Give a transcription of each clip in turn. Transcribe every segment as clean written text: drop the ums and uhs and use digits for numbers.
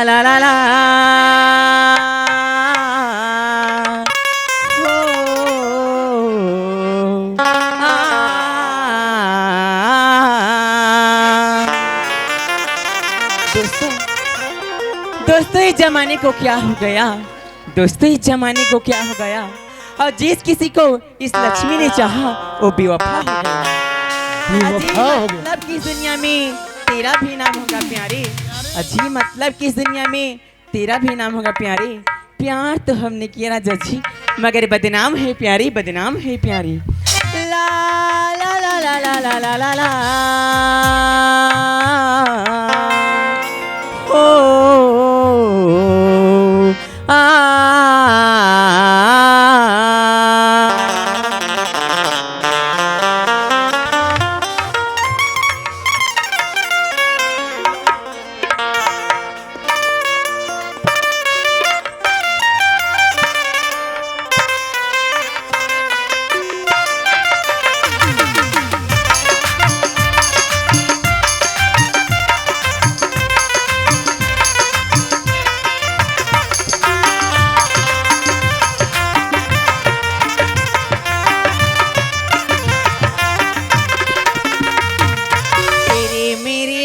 ला ला ला ला हो दोस्तों दोस्तों इस जमाने को क्या हो गया, दोस्तों इस जमाने को क्या हो गया, और जिस किसी को इस लक्ष्मी ने चाहा वो बेवफा हो गया। मतलब की दुनिया में तेरा भी नाम होगा प्यारे, अजीब मतलब की दुनिया में तेरा भी नाम होगा प्यारे। प्यार तो हमने किया ना जजी, मगर बदनाम है प्यारी, बदनाम है प्यारी। ला ला ला ला ला ला ला ला ला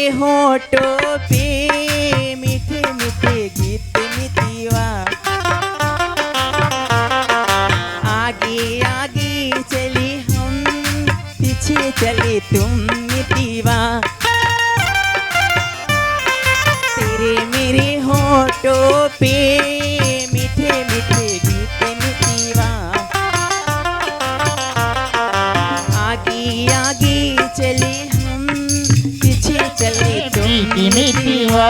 होठों पे मीठे मीठे गीत मितीवा, आगे आगे चले हम पीछे चले तुम मितीवा। तेरे मेरे होठों पे मीठे मीठे गीत मितीवा, आगे आगे चले चले तुम मितीवा।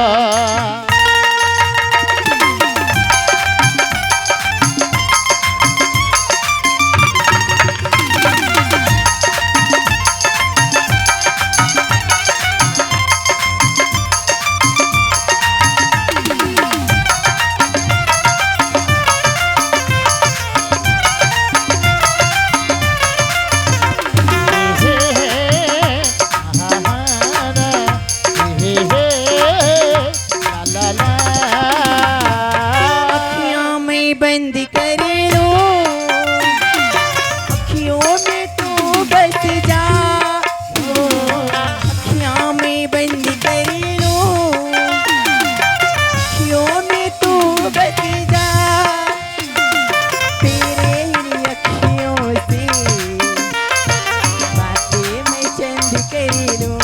बंद कर लो अखियों में तू बस जा, अखियों में बंद कर लो अखियों में तू बस जा। तेरे अखियों से बातें मैं चंद कर लूं,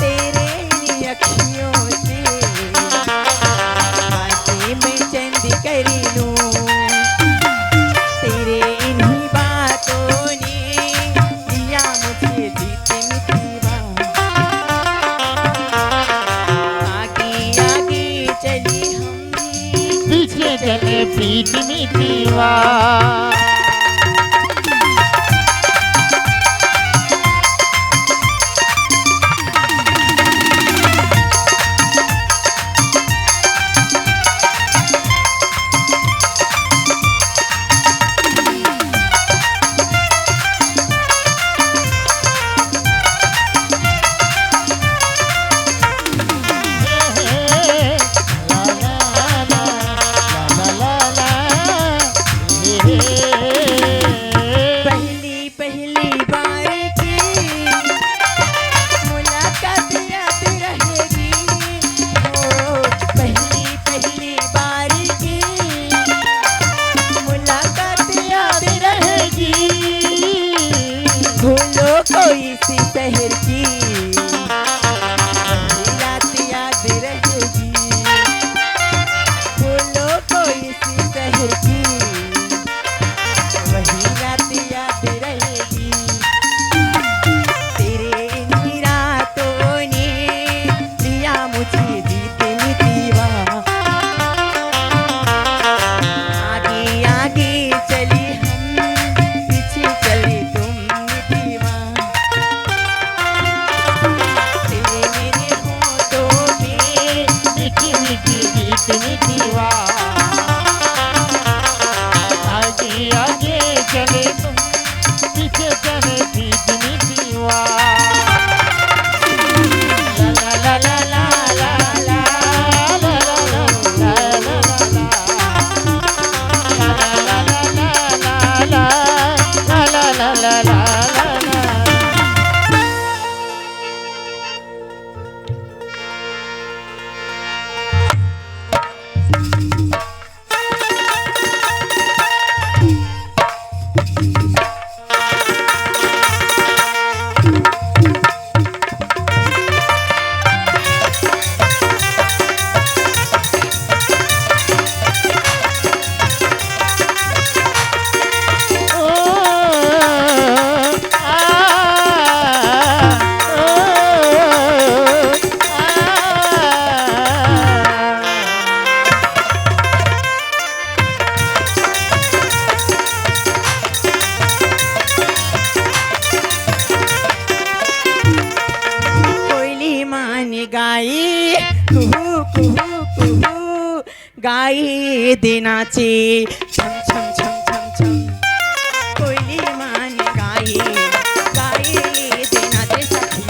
तेरे अखियों से बातें मैं चंद कर लूं। तेरे इन्हीं बातों ने दिया मुझे जीत मितीवा, आगे आगे चले हम पीछे चले प्रीत मितीवा। कोई सी शहर की रात याद रहेगी, बोलो कोई सी शहर की वही रात याद रहेगी। तेरे इन रातों ने दिया मुझे जीत मितीवा, आगे आगे चले हम पीछे चले तुम मितीवा। कुहू कुहू कुहू गाई देनाचे छम छम छम छम छम कोयली मान गाई देनाचे सखी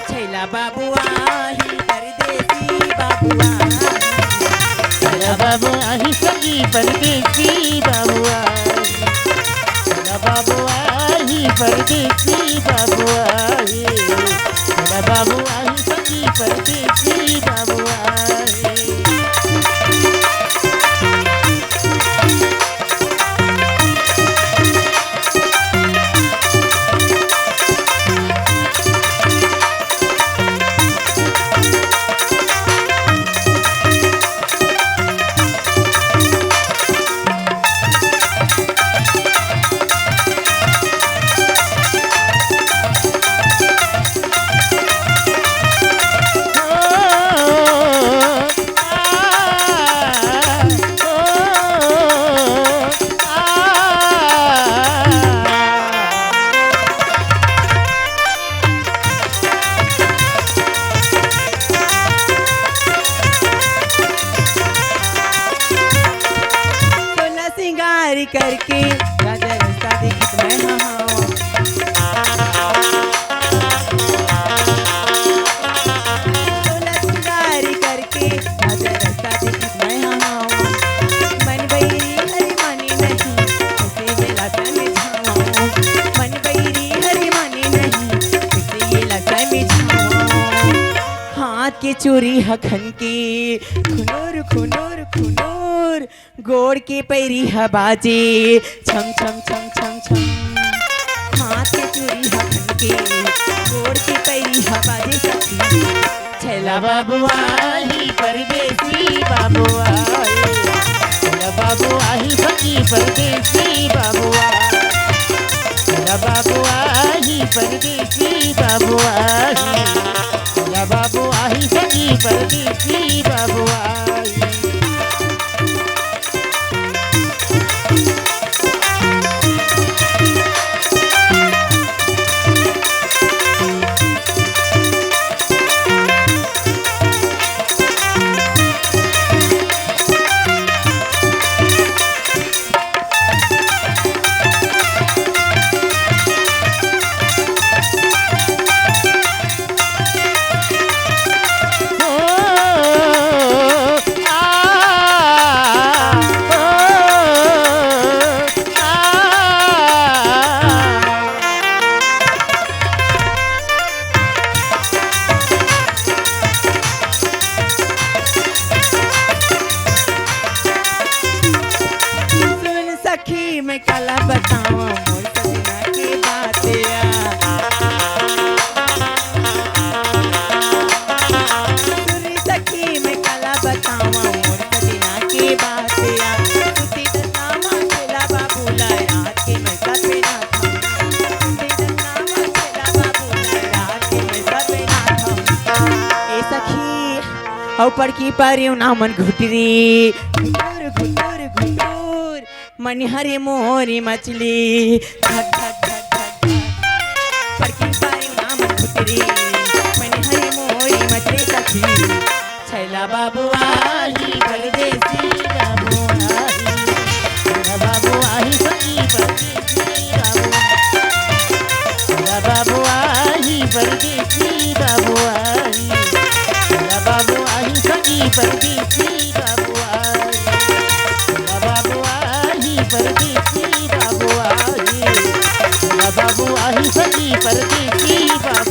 छैला बाबू आहे परदेसी बाबू आहे बाबू आही सगी परदेसी बाबू बाबू आही परदेसी बाबू बाबू आही सगी परदेसी बाबू करके राजा रास्ता देखत मैं हाँ सिंगारी करके राजा रास्ता देखत मैं हाँ मन बैरी हरी मानी नहीं ऐसे ये लगता में छाओ मन बैरी हरी मानी नहीं ऐसे ये लगता में छाओ हाथ के चोरी हखन के खुनोर खुनोर खुनोर गोड़ के पैरी हबाजे छम छम छम छम छम हाथ के चूड़ी हखन के गोड़ के पैरी हबाजे सखी छैला बाबू आही परदेसी बाबू बाबू आही सगी परदेसी बाबू बाबू आही परदेसी बाबू बाबू आही सगी परदेसी बाबू सखी मैं कला बतावा मोर सजना के बातिया सुनी सखी मैं कला बतावा मोर सजना के बातिया सुती दसामा खेला बाबूला रात के मैं सब ना था सुती दसामा खेला बाबूला रात के मैं सब ना था ए सखी ऊपर की पारियो नामन घुटरी घुटुर घुटुर घुटुर मन हरे मोरी मछली धक धक धक धक पर की पारी नाम घुटरी मन हरे मोरी मछली सखी छैला बाबू आही परदेसी बाबू बाबू आही सगी परदेसी बाबू आही परदेसी बाबू बाबू आही सगी परदेसी बाबू परदेसी बाबू बाबू आही सगी परदेसी बाबू